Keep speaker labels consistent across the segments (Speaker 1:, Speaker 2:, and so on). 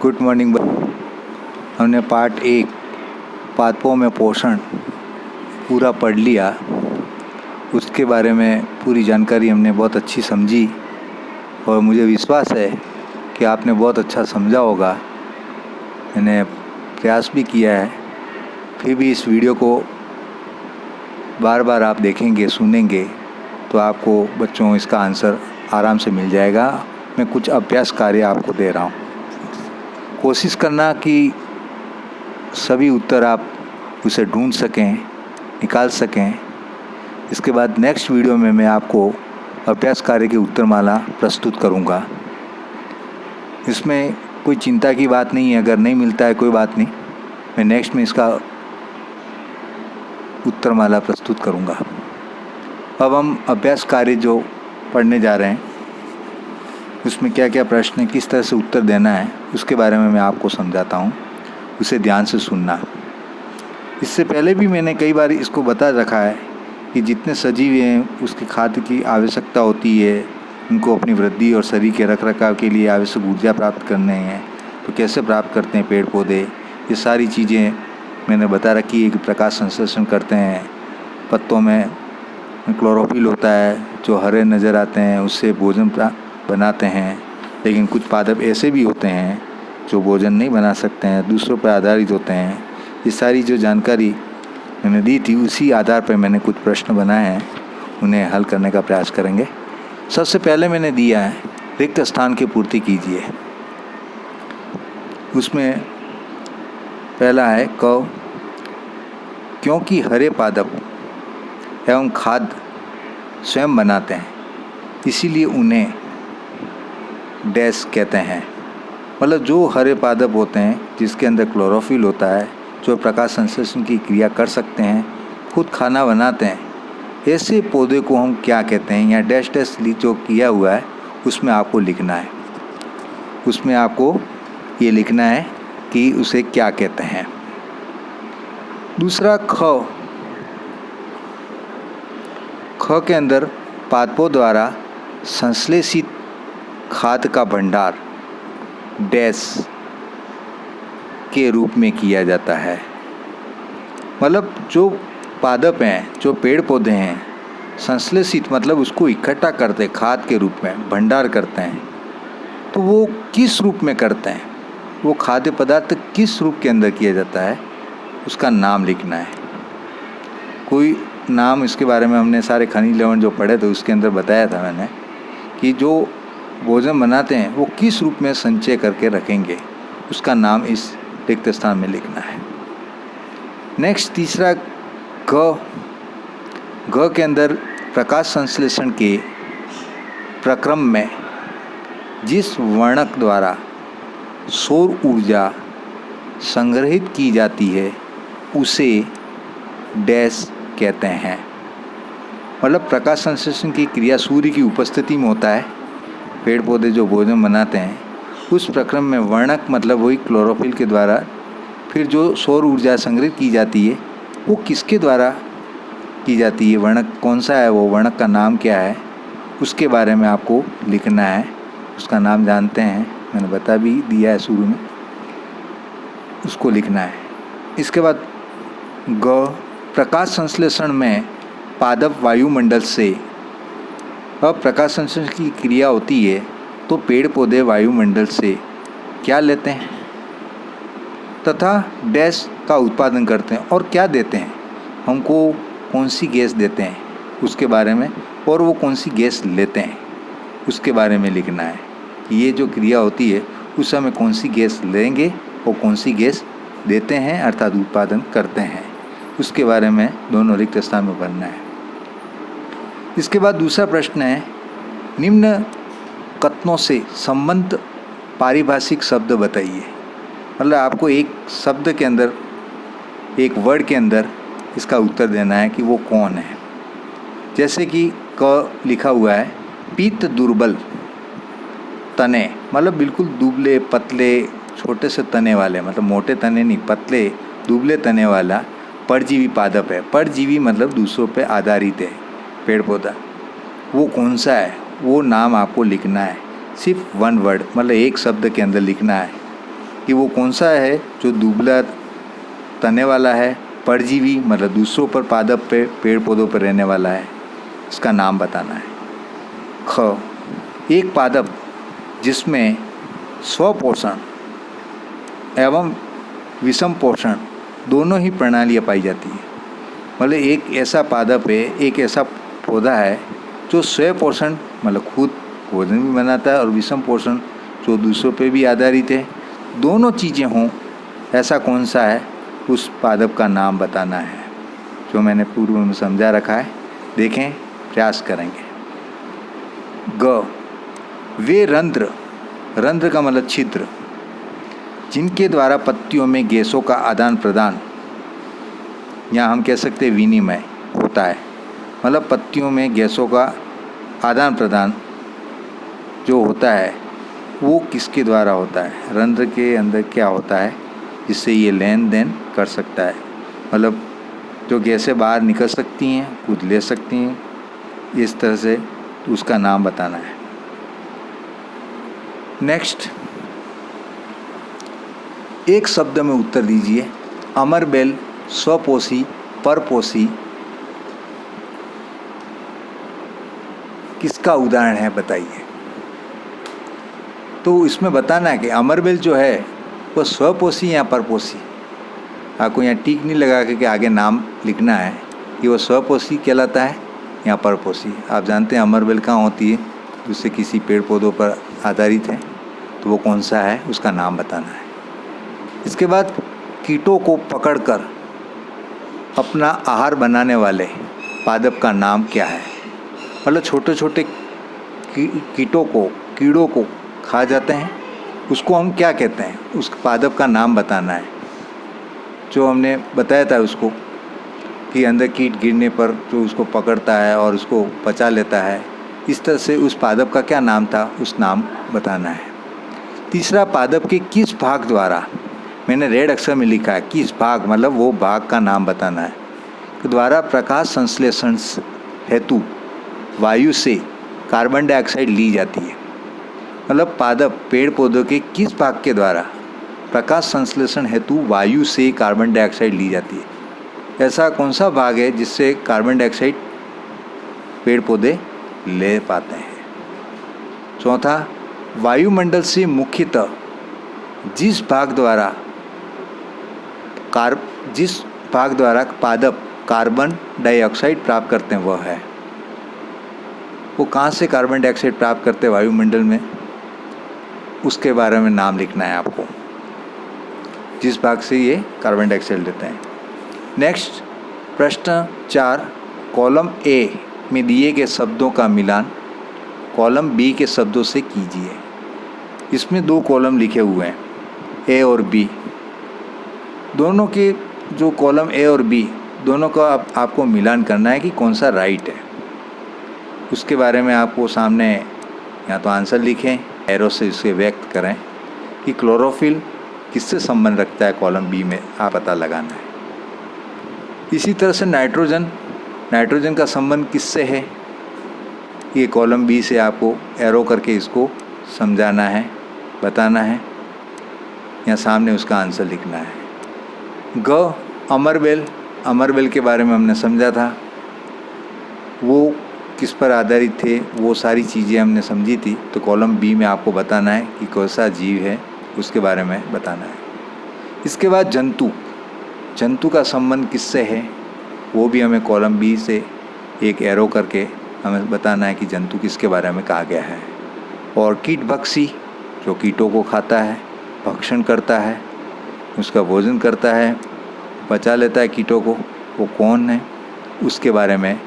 Speaker 1: Good morning. हमने part 1 पादपों में पोषण पूरा पढ़ लिया। उसके बारे में पूरी जानकारी हमने बहुत अच्छी समझी और मुझे विश्वास है कि आपने बहुत अच्छा समझा होगा। मैंने प्रयास भी किया है, फिर भी इस वीडियो को बार बार आप देखेंगे, सुनेंगे तो आपको बच्चों इसका आंसर आराम से मिल जाएगा। मैं कुछ अभ्यास कार्य आपको दे रहा हूँ। कोशिश करना कि सभी उत्तर आप उसे ढूंढ सकें, निकाल सकें। इसके बाद नेक्स्ट वीडियो में मैं आपको अभ्यास कार्य की उत्तरमाला प्रस्तुत करूंगा। इसमें कोई चिंता की बात नहीं है, अगर नहीं मिलता है कोई बात नहीं, मैं नेक्स्ट में इसका उत्तरमाला प्रस्तुत करूंगा। अब हम अभ्यास कार्य जो पढ़ने जा रहे हैं उसमें क्या क्या प्रश्न है, किस तरह से उत्तर देना है, उसके बारे में मैं आपको समझाता हूँ। उसे ध्यान से सुनना। इससे पहले भी मैंने कई बार इसको बता रखा है कि जितने सजीव हैं उसकी खाद्य की आवश्यकता होती है। उनको अपनी वृद्धि और शरीर के रखरखाव के लिए आवश्यक ऊर्जा प्राप्त करने हैं, तो कैसे प्राप्त करते हैं पेड़ पौधे, ये सारी चीज़ें मैंने बता रखी है कि प्रकाश संश्लेषण करते हैं। पत्तों में क्लोरोफिल होता है जो हरे नज़र आते हैं, उससे भोजन बनाते हैं। लेकिन कुछ पादप ऐसे भी होते हैं जो भोजन नहीं बना सकते हैं, दूसरों पर आधारित होते हैं। ये सारी जो जानकारी मैंने दी थी उसी आधार पर मैंने कुछ प्रश्न बनाए हैं, उन्हें हल करने का प्रयास करेंगे। सबसे पहले मैंने दिया है रिक्त स्थान की पूर्ति कीजिए। उसमें पहला है क, क्योंकि हरे पादप एवं खाद्य स्वयं बनाते हैं इसीलिए उन्हें डैश कहते हैं। मतलब जो हरे पादप होते हैं जिसके अंदर क्लोरोफिल होता है, जो प्रकाश संश्लेषण की क्रिया कर सकते हैं, खुद खाना बनाते हैं, ऐसे पौधे को हम क्या कहते हैं। यहाँ डैश डैश जो किया हुआ है उसमें आपको लिखना है, उसमें आपको ये लिखना है कि उसे क्या कहते हैं। दूसरा ख के अंदर पादपों द्वारा संश्लेषित खाद्य का भंडार डैश के रूप में किया जाता है। मतलब जो पादप हैं, जो पेड़ पौधे हैं, संश्लेषित मतलब उसको इकट्ठा करते खाद्य के रूप में, भंडार करते हैं। तो वो किस रूप में करते हैं, वो खाद्य पदार्थ किस रूप के अंदर किया जाता है, उसका नाम लिखना है। कोई नाम, इसके बारे में हमने सारे खनिज लवण जो पढ़े थे उसके अंदर बताया था मैंने कि जो भोजन बनाते हैं वो किस रूप में संचय करके रखेंगे, उसका नाम इस रिक्त स्थान में लिखना है। नेक्स्ट तीसरा ग के अंदर प्रकाश संश्लेषण के प्रक्रम में जिस वर्णक द्वारा सौर ऊर्जा संग्रहित की जाती है उसे डैश कहते हैं। मतलब प्रकाश संश्लेषण की क्रिया सूर्य की उपस्थिति में होता है। पेड़ पौधे जो भोजन बनाते हैं उस प्रक्रम में वर्णक मतलब वही क्लोरोफिल के द्वारा फिर जो सौर ऊर्जा संग्रहित की जाती है वो किसके द्वारा की जाती है, वर्णक कौन सा है, वो वर्णक का नाम क्या है, उसके बारे में आपको लिखना है। उसका नाम जानते हैं, मैंने बता भी दिया है शुरू में, उसको लिखना है। इसके बाद ग, प्रकाश संश्लेषण में पादप वायुमंडल से अब प्रकाश संश्लेषण की क्रिया होती है तो पेड़ पौधे वायुमंडल से क्या लेते हैं तथा डैश का उत्पादन करते हैं और क्या देते हैं, हमको कौन सी गैस देते हैं उसके बारे में, और वो कौन सी गैस लेते हैं उसके बारे में लिखना है। ये जो क्रिया होती है उस समय कौन सी गैस लेंगे और कौन सी गैस देते हैं अर्थात उत्पादन करते हैं, उसके बारे में दोनों रिक्त स्थान में भरना है। इसके बाद दूसरा प्रश्न है निम्न कथनों से संबंध पारिभाषिक शब्द बताइए। मतलब आपको एक शब्द के अंदर, एक वर्ड के अंदर इसका उत्तर देना है कि वो कौन है। जैसे कि क लिखा हुआ है पीत दुर्बल तने, मतलब बिल्कुल दुबले पतले छोटे से तने वाले, मतलब मोटे तने नहीं, पतले दुबले तने वाला परजीवी पादप है। परजीवी मतलब दूसरों पे आधारित है पेड़ पौधा, वो कौन सा है वो नाम आपको लिखना है। सिर्फ वन वर्ड मतलब एक शब्द के अंदर लिखना है। कि वो कौन सा है जो दुबला तने वाला है, परजीवी मतलब दूसरों पर, पादप पे, पेड़ पौधों पर रहने वाला है, इसका नाम बताना है। ख, एक पादप जिसमें स्वपोषण एवं विषम पोषण दोनों ही प्रणालियाँ पाई जाती है। मतलब एक ऐसा पादप है, एक ऐसा पौधा है जो स्वयं पोषण मतलब खुद भोजन भी बनाता है और विषम पोषण जो दूसरों पे भी आधारित है, दोनों चीज़ें हों, ऐसा कौन सा है, उस पादप का नाम बताना है, जो मैंने पूर्व में समझा रखा है। देखें, प्रयास करेंगे। ग, वे रंध्र, रंध्र का मतलब छिद्र, जिनके द्वारा पत्तियों में गैसों का आदान प्रदान, या हम कह सकते हैं विनिमय होता है। मतलब पत्तियों में गैसों का आदान प्रदान जो होता है वो किसके द्वारा होता है, रंध्र के अंदर क्या होता है जिससे ये लेन देन कर सकता है। मतलब जो गैसें बाहर निकल सकती हैं, खुद ले सकती हैं, इस तरह से उसका नाम बताना है। नेक्स्ट, एक शब्द में उत्तर दीजिए। अमरबेल स्वपोषी, परपोषी किसका उदाहरण है, बताइए। तो इसमें बताना है कि अमरबेल जो है वो स्वपोषी या परपोषी। आपको यहाँ टिक नहीं लगा के आगे नाम लिखना है कि वो स्वपोषी कहलाता है या परपोषी। आप जानते हैं अमरबेल कहाँ होती है, दूसरे किसी पेड़ पौधों पर आधारित है, तो वो कौन सा है उसका नाम बताना है। इसके बाद कीटों को पकड़कर अपना आहार बनाने वाले पादप का नाम क्या है। मतलब छोटे छोटे कीटों को, कीड़ों को खा जाते हैं, उसको हम क्या कहते हैं, उस पादप का नाम बताना है। जो हमने बताया था उसको कि अंदर कीट गिरने पर जो उसको पकड़ता है और उसको पचा लेता है, इस तरह से उस पादप का क्या नाम था, उस नाम बताना है। तीसरा, पादप के किस भाग द्वारा, मैंने रेड अक्षर में लिखा है किस भाग, मतलब वो भाग का नाम बताना है, के द्वारा प्रकाश संश्लेषण हेतु वायु से कार्बन डाइऑक्साइड ली जाती है। मतलब पादप पेड़ पौधों के किस भाग के द्वारा प्रकाश संश्लेषण हेतु वायु से कार्बन डाइऑक्साइड ली जाती है। ऐसा कौन सा भाग है जिससे कार्बन डाइऑक्साइड पेड़ पौधे ले पाते हैं। चौथा, वायुमंडल से मुख्यतः जिस भाग द्वारा पादप कार्बन डाइऑक्साइड प्राप्त करते हैं वह है। वो कहाँ से कार्बन डाइऑक्साइड प्राप्त करते हैं वायुमंडल में, उसके बारे में नाम लिखना है आपको, जिस भाग से ये कार्बन डाइऑक्साइड लेते हैं। नेक्स्ट, प्रश्न 4, कॉलम ए में दिए गए शब्दों का मिलान कॉलम बी के शब्दों से कीजिए। इसमें 2 कॉलम लिखे हुए हैं, ए और बी। दोनों के जो कॉलम ए और बी दोनों का आपको मिलान करना है कि कौन सा राइट है। उसके बारे में आपको सामने या तो आंसर लिखें, एरो से इसे व्यक्त करें कि क्लोरोफिल किससे संबंध रखता है, कॉलम बी में आप पता लगाना है। इसी तरह से नाइट्रोजन का संबंध किससे है, ये कॉलम बी से आपको एरो करके इसको समझाना है, बताना है, या सामने उसका आंसर लिखना है। ग, अमरबेल के बारे में हमने समझा था, वो किस पर आधारित थे, वो सारी चीज़ें हमने समझी थी। तो कॉलम बी में आपको बताना है कि कौन सा जीव है, उसके बारे में बताना है। इसके बाद जंतु का संबंध किससे है, वो भी हमें कॉलम बी से एक एरो करके हमें बताना है कि जंतु किसके बारे में कहा गया है। और कीटभक्षी, जो कीटों को खाता है, भक्षण करता है, उसका भोजन करता है, बचा लेता है कीटों को, वो कौन है, उसके बारे में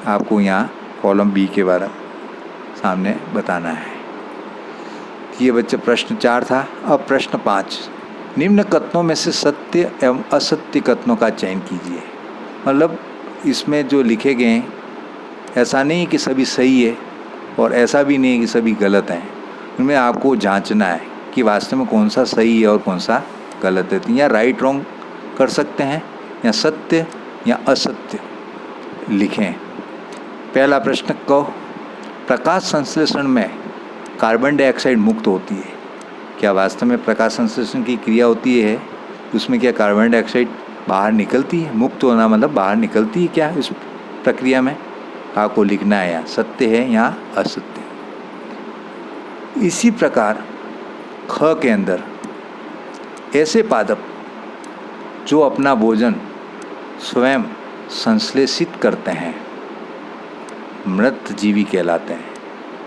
Speaker 1: आपको यहाँ कॉलम बी के बारे में सामने बताना है। ये बच्चे प्रश्न 4 था। अब प्रश्न 5, निम्न कथनों में से सत्य एवं असत्य कथनों का चयन कीजिए। मतलब इसमें जो लिखे गए हैं, ऐसा नहीं कि सभी सही है और ऐसा भी नहीं कि सभी गलत हैं। उनमें आपको जांचना है कि वास्तव में कौन सा सही है और कौन सा गलत है। तो या राइट रॉन्ग कर सकते हैं, या सत्य या असत्य लिखें। पहला प्रश्न क, प्रकाश संश्लेषण में कार्बन डाइऑक्साइड मुक्त होती है, क्या वास्तव में प्रकाश संश्लेषण की क्रिया होती है? उसमें क्या कार्बन डाइऑक्साइड बाहर निकलती है? मुक्त होना मतलब बाहर निकलती है क्या इस प्रक्रिया में? आपको लिखना है यहाँ सत्य है या असत्य। इसी प्रकार ख के अंदर ऐसे पादप जो अपना भोजन स्वयं संश्लेषित करते हैं मृत जीवी कहलाते हैं।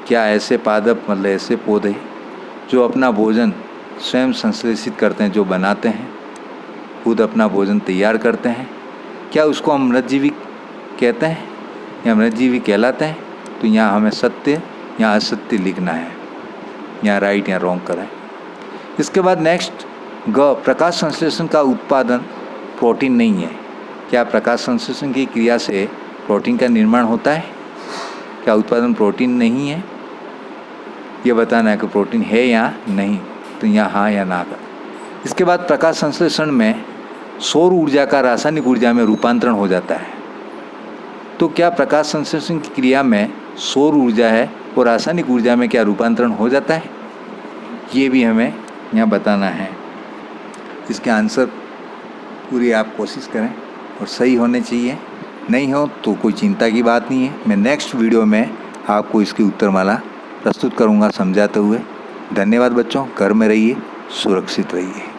Speaker 1: क्या ऐसे पादप मतलब ऐसे पौधे जो अपना भोजन स्वयं संश्लेषित करते हैं, जो बनाते हैं, खुद अपना भोजन तैयार करते हैं, क्या उसको हम मृतजीवी कहते हैं या मृतजीवी कहलाते हैं? तो यहाँ हमें सत्य या असत्य लिखना है, यहाँ राइट या रॉन्ग करें। इसके बाद नेक्स्ट ग, प्रकाश संश्लेषण का उत्पादन प्रोटीन नहीं है। क्या प्रकाश संश्लेषण की क्रिया से प्रोटीन का निर्माण होता है? क्या उत्पादन प्रोटीन नहीं है? ये बताना है कि प्रोटीन है या नहीं, तो यहाँ हाँ या ना का। इसके बाद प्रकाश संश्लेषण में सौर ऊर्जा का रासायनिक ऊर्जा में रूपांतरण हो जाता है। तो क्या प्रकाश संश्लेषण की क्रिया में सौर ऊर्जा है और रासायनिक ऊर्जा में क्या रूपांतरण हो जाता है? ये भी हमें यहाँ बताना है। इसके आंसर पूरी आप कोशिश करें और सही होने चाहिए, नहीं हो तो कोई चिंता की बात नहीं है। मैं नेक्स्ट वीडियो में आपको इसकी उत्तरमाला प्रस्तुत करूँगा समझाते हुए। धन्यवाद बच्चों, घर में रहिए, सुरक्षित रहिए।